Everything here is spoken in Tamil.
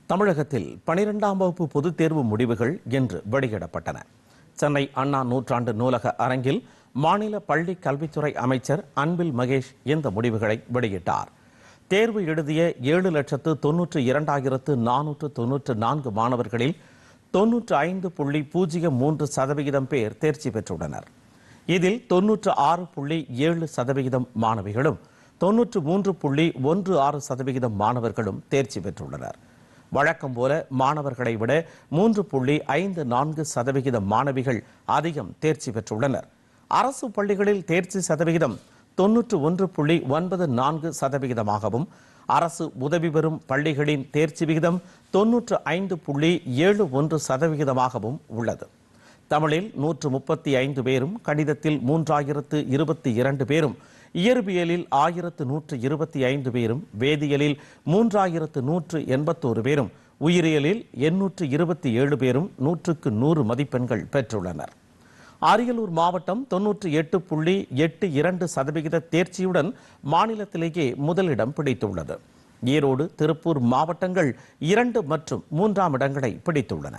தமிழகத்தில் 12ஆம் வகுப்பு பொதுத் தேர்வு முடிவுகள் இன்று வெளியிடப்பட்டன. சென்னை அண்ணா நூற்றாண்டு நூலக அரங்கில் மாநில பள்ளி கல்வித்துறை அமைச்சர் அன்பில் மகேஷ் இந்த முடிவுகளை வெளியிட்டார். தேர்வு எழுதிய 7,92,494 மாணவர்களில் 95.03% பேர் தேர்ச்சி பெற்றுள்ளனர். இதில் 96.7% மாணவிகளும் 93.16% மாணவர்களும் தேர்ச்சி பெற்றுள்ளனர். வழக்கம் போல மாணவர்களை விட 3.54% மாணவிகள் அதிகம் தேர்ச்சி பெற்றுள்ளனர். அரசு பள்ளிகளில் தேர்ச்சி சதவிகிதம் 91.94%ஆகவும் அரசு உதவி பெறும் பள்ளிகளின் தேர்ச்சி விகிதம் 95.71%ஆகவும் உள்ளது. தமிழில் 135 பேரும், கணிதத்தில் 3022 பேரும், இயற்பியலில் 1125 பேரும், வேதியியலில் 3181 பேரும், உயிரியலில் 827 பேரும் 100க்கு 100 மதிப்பெண்கள் பெற்றுள்ளனர். அரியலூர் மாவட்டம் 98.82% தேர்ச்சியுடன் மாநிலத்திலேயே முதலிடம் பிடித்துள்ளது. ஈரோடு, திருப்பூர் மாவட்டங்கள் 2 மற்றும் 3ஆம் இடங்களை பிடித்துள்ளன.